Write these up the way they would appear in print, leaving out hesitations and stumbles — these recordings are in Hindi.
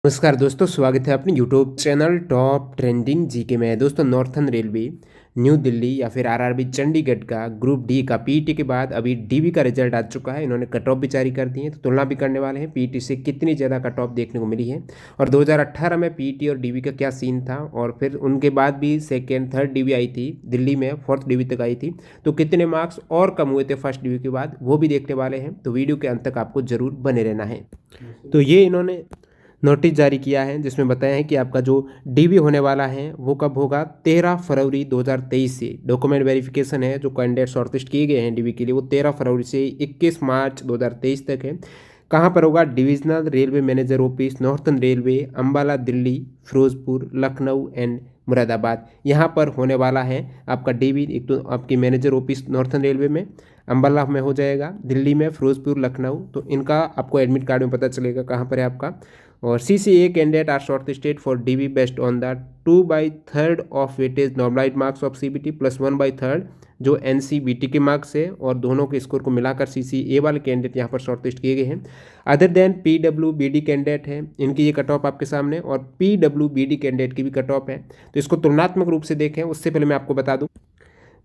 नमस्कार दोस्तों, स्वागत है अपने YouTube channel top trending GK में। दोस्तों, नॉर्थन रेलवे न्यू दिल्ली या फिर आरआरबी चंडीगढ़ का ग्रुप डी का पीईटी के बाद अभी डीवी का रिजल्ट आ चुका है। इन्होंने कट ऑफ भी जारी कर दी है, तो तुलना भी करने वाले हैं पीईटी से कितनी ज़्यादा कट ऑफ देखने को मिली है और 2018 में पीईटी और डीवी का क्या सीन था, और फिर उनके बाद भी सेकेंड थर्ड डीवी आई थी दिल्ली में, फोर्थ डीवी तक आई थी, तो कितने मार्क्स और कम हुए थे फर्स्ट डीवी के बाद, वो भी देखने वाले हैं। तो वीडियो के अंत तक आपको ज़रूर बने रहना है। तो ये इन्होंने नोटिस जारी किया है जिसमें बताया है कि आपका जो डीवी होने वाला है वो कब होगा, 13 फरवरी 2023 से। डॉक्यूमेंट वेरिफिकेशन है, जो कैंडिडेट शॉर्टलिस्ट किए गए हैं डीवी के लिए, वो 13 फरवरी से 21 मार्च 2023 तक है। कहाँ पर होगा? Divisional railway manager office, northern railway, Ambala, Delhi, Firozpur, Lucknow and Moradabad, यहाँ पर होने वाला है आपका डीवी। एक तो आपकी मैनेजर ऑफिस नॉर्थन रेलवे में, अम्बाला में हो जाएगा, दिल्ली में, फिरोजपुर, लखनऊ। तो इनका आपको एडमिट कार्ड में पता चलेगा कहाँ पर है आपका। और CCA candidate are shortlisted for DV based on the 2/3 of weightage normalize marks of CBT plus 1/3 जो NCBT के मार्क्स है, और दोनों के स्कोर को मिलाकर CCA वाले कैंडिडेट यहाँ पर शॉर्टलिस्ट किए गए हैं। अदर देन PWBD कैंडिडेट है, इनकी ये कट ऑफ आपके सामने, और PWBD कैंडिडेट की भी कट ऑफ है। तो इसको तुलनात्मक रूप से देखें, उससे पहले मैं आपको बता दूं,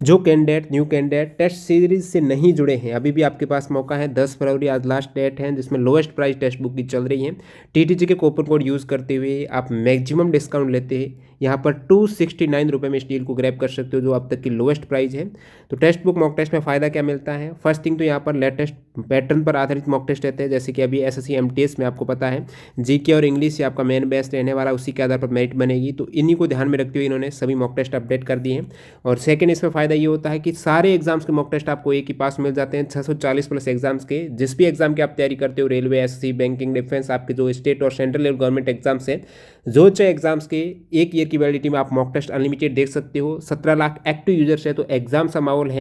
जो candidate new candidate test series से नहीं जुड़े हैं, अभी भी आपके पास मौका है। 10 फरवरी आज लास्ट डेट है जिसमें लोएस्ट प्राइस टेक्स्ट बुक की चल रही है। TTG के कूपन कोड यूज़ करते हुए आप मैक्सिमम डिस्काउंट लेते हैं, यहाँ पर 269 रुपये में इस डील को ग्रैब कर सकते हो, जो अब तक की लोएस्ट प्राइस है। तो टेक्स्ट बुक मॉक टेस्ट में फ़ायदा क्या मिलता है? फर्स्ट थिंग तो यहाँ पर लेटेस्ट पैटर्न पर आधारित मॉक टेस्ट रहते हैं, जैसे कि अभी SSC MTS में आपको पता है GK और इंग्लिश से आपका मेन बेस्ट रहने वाला, उसी के आधार पर मेरिट बनेगी। तो इन्हीं को ध्यान में रखते हुए इन्होंने सभी मॉक टेस्ट अपडेट कर दिए हैं। और सेकंड, इसमें फ़ायदा ये होता है कि सारे एग्जाम्स के मॉक टेस्ट आपको एक ही पास मिल जाते हैं। 640 प्लस एग्जाम्स के, जिस भी एग्जाम की आप तैयारी करते हो, रेलवे, SSC, बैंकिंग, डिफेंस, आपके जो स्टेट और सेंट्रल लेवल गवर्नमेंट एग्जाम्स हैं, जो 6 एग्जाम्स के एक ईयर की वैलिडिटी में आप मॉक टेस्ट अनलिमिटेड देख सकते हो। 17 लाख एक्टिव यूजर्स है, तो एग्जाम सा माहौल है।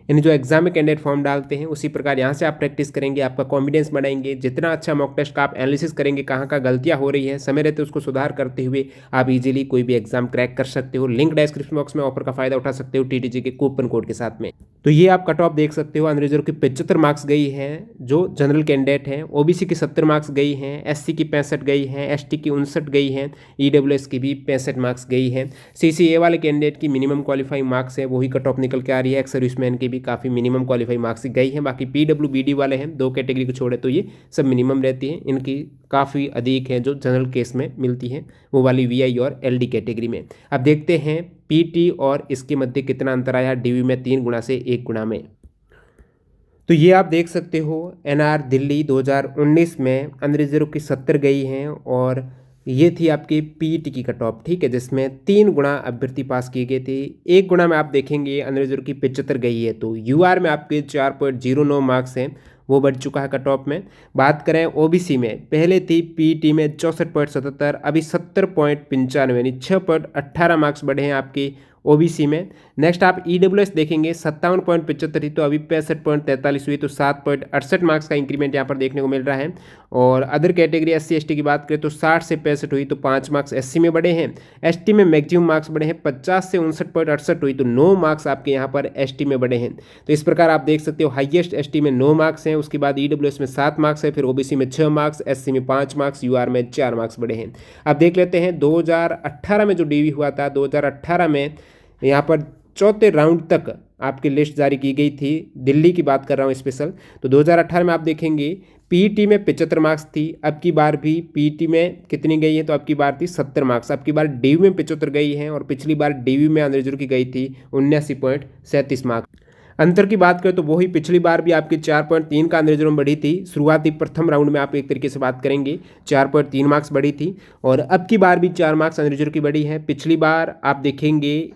यानी जो एग्जाम में कैंडिडेट फॉर्म डालते हैं, उसी प्रकार यहाँ से आप प्रैक्टिस करेंगे, आपका कॉन्फिडेंस बढ़ाएंगे। जितना अच्छा मॉक टेस्ट का आप एनालिसिस करेंगे, कहाँ का गलतियाँ हो रही है, समय रहते उसको सुधार करते हुए आप इजीली कोई भी एग्जाम क्रैक कर सकते हो। लिंक डिस्क्रिप्शन बॉक्स में ऑफर का फायदा उठा सकते हो TTG के कूपन कोड के साथ में। तो ये आप कट ऑफ देख सकते हो। अनरिजर्व की 75 मार्क्स गई हैं जो जनरल कैंडिडेट हैं, OBC की 70 मार्क्स गई हैं, SC की 65 गई हैं, ST की 59 गई हैं, EWS की भी 65 मार्क्स गई हैं। CCA वाले कैंडिडेट की मिनिमम क्वालिफाइंग मार्क्स है, वही कट ऑफ निकल के आ रही है। एक्स सर्विसमैन की भी काफ़ी मिनिमम क्वालिफाई मार्क्स गई हैं। बाकी PWBD वाले हैं, 2 कैटेगरी को छोड़े तो ये सब मिनिमम रहती हैं, इनकी काफ़ी अधिक है जो जनरल केस में मिलती हैं, वो वाली VI और LD कैटेगरी में। अब देखते हैं PT और इसके मध्य कितना अंतर आया DV में 3 गुना से 1 गुना में। तो ये आप देख सकते हो, NR दिल्ली 2019 में अनरिजर्व की 70 गई हैं, और ये थी आपकी PET की कट ऑफ, ठीक है, जिसमें 3 गुना अभ्यर्थी पास किए गए थे। 1 गुना में आप देखेंगे अनरिजर्व की 75 गई है, तो UR में आपके 4.09 मार्क्स हैं, वो बढ़ चुका है कट ऑफ में। बात करें OBC में, पहले थी PET में 64.77, अभी 70.95 यानी 6.18 मार्क्स बढ़े हैं आपकी OBC में। नेक्स्ट आप EWS देखेंगे, 57.75 थी, तो अभी 65.43 हुई, तो 7.68 मार्क्स का इंक्रीमेंट यहाँ पर देखने को मिल रहा है। और अदर कैटेगरी SC ST की बात करें तो 60 से 65 हुई, तो 5 मार्क्स SC में बढ़े हैं। ST में मैक्सिमम मार्क्स बढ़े हैं, 50 से 59.68 हुई, तो 9 मार्क्स आपके यहाँ पर ST में बढ़े हैं। तो इस प्रकार आप देख सकते हो, हाईएस्ट ST में 9 मार्क्स हैं, उसके बाद EWS में 7 मार्क्स है, फिर OBC में 6 मार्क्स, SC में 5 मार्क्स, UR में 4 मार्क्स बढ़े हैं। अब देख लेते हैं 2018 में जो DV हुआ था, 2018 में यहाँ पर चौथे राउंड तक आपकी लिस्ट जारी की गई थी, दिल्ली की बात कर रहा हूँ स्पेशल। तो 2018 में आप देखेंगे PET में 75 मार्क्स थी, अब की बार भी PET में कितनी गई है, तो अब की बार थी 70 मार्क्स, अब की बार DV में 75 गई हैं, और पिछली बार DV में अनरिजर्व की गई थी 79.37 मार्क्स। अंतर की बात करें तो वही पिछली बार भी आपकी 4.3 का अनरिजर्व में बढ़ी थी। शुरुआती प्रथम राउंड में आप एक तरीके से बात करेंगे 4.3 मार्क्स बढ़ी थी, और अब की बार भी 4 मार्क्स अनरिजर्व की बढ़ी है। पिछली बार आप देखेंगे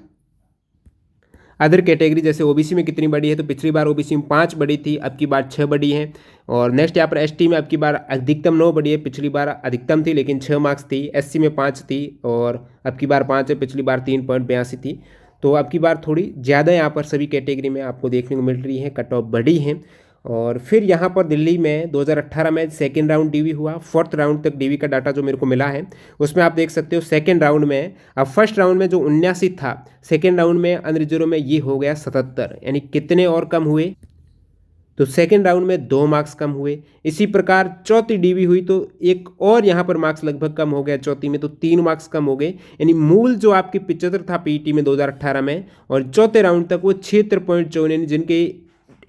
अदर कैटेगरी जैसे OBC में कितनी बढ़ी है, तो पिछली बार OBC में 5 बढ़ी थी, अब की बार 6 बढ़ी है। और नेक्स्ट यहाँ पर ST में अब की बार अधिकतम 9 बढ़ी है, पिछली बार अधिकतम थी लेकिन 6 मार्क्स थी। SC में 5 थी और अब की बार 5 है, पिछली बार 3.82 थी। तो अब की बार थोड़ी ज़्यादा यहाँ पर सभी कैटेगरी में आपको देखने को मिल रही है, कट ऑफ बढ़ी है। और फिर यहाँ पर दिल्ली में 2018 में सेकेंड राउंड DV हुआ, फोर्थ राउंड तक DV का डाटा जो मेरे को मिला है उसमें आप देख सकते हो सेकेंड राउंड में, अब फर्स्ट राउंड में जो 79 था, सेकेंड राउंड में अनरिजर्व में ये हो गया 77, यानी कितने और कम हुए, तो सेकेंड राउंड में 2 मार्क्स कम हुए। इसी प्रकार चौथी डीवी हुई तो एक और यहाँ पर मार्क्स लगभग कम हो गया चौथी में, तो 3 मार्क्स कम हो गए। यानी मूल जो आपकी 75 था पीईटी में 2018 में और चौथे राउंड तक वो 76.54, जिनके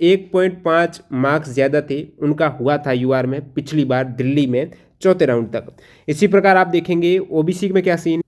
1.5 मार्क्स ज़्यादा थे उनका हुआ था यूआर में पिछली बार दिल्ली में चौथे राउंड तक। इसी प्रकार आप देखेंगे ओबीसी में क्या सीन,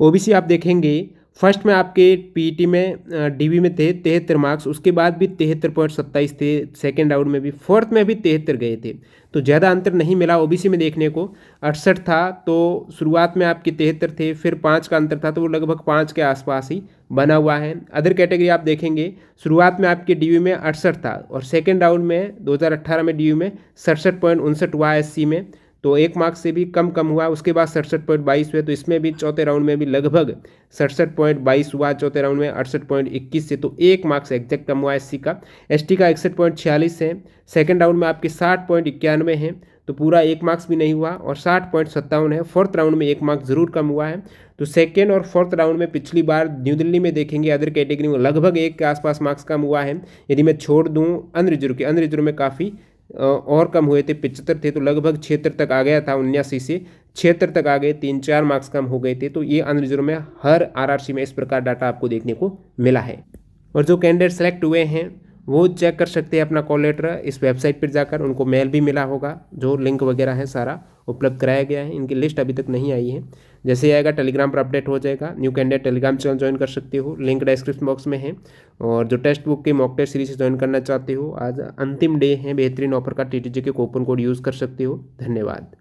ओबीसी आप देखेंगे फर्स्ट में आपके पीईटी में डीवी में थे 73 मार्क्स, उसके बाद भी 73.27 थे, सेकेंड राउंड में भी, फोर्थ में भी 73 गए थे, तो ज़्यादा अंतर नहीं मिला ओबीसी में देखने को। 68 था तो शुरुआत में आपके 73 थे, फिर 5 का अंतर था तो वो लगभग 5 के आसपास ही बना हुआ है। अदर कैटेगरी आप देखेंगे शुरुआत में आपके डीवी में 68 था और सेकेंड राउंड में 2018 में डीवी में 67.59 हुआ एससी में, तो 1 मार्क्स से भी कम हुआ। उसके बाद 67.22 हुए, तो इसमें भी चौथे राउंड में भी लगभग 67.22 हुआ, चौथे राउंड में 68.21 से, तो 1 मार्क्स एग्जैक्ट कम हुआ एससी का। एसटी का 61.46 है, सेकेंड राउंड में आपके 60.91 है, तो पूरा 1 मार्क्स भी नहीं हुआ, और 60.57 है। फोर्थ राउंड में 1 मार्क्स जरूर कम हुआ है। तो सेकेंड और फोर्थ राउंड में पिछली बार न्यू दिल्ली में देखेंगे अदर कैटेगरी में लगभग 1 के आसपास मार्क्स कम हुआ है। यदि मैं छोड़ दूँ अनरिजर्व में काफ़ी और कम हुए थे, 75 थे तो लगभग 76 तक आ गया था, 79 से 76 तक आ गए, 3-4 मार्क्स कम हो गए थे। तो ये अनरिजर्व में हर आरआरसी में इस प्रकार डाटा आपको देखने को मिला है। और जो कैंडिडेट सेलेक्ट हुए हैं वो चेक कर सकते हैं अपना कॉल लेटर इस वेबसाइट पर जाकर, उनको मेल भी मिला होगा, जो लिंक वगैरह है सारा उपलब्ध कराया गया है। इनकी लिस्ट अभी तक नहीं आई है, जैसे आएगा टेलीग्राम पर अपडेट हो जाएगा। New candidate Telegram channel join कर सकते हो, लिंक डिस्क्रिप्शन बॉक्स में है। और जो टेक्स्ट बुक के मॉक टेस्ट सीरीज से ज्वाइन करना चाहते हो, आज अंतिम डे है बेहतरीन ऑफर का, टीटीजे के कूपन कोड यूज़ कर सकते हो। धन्यवाद।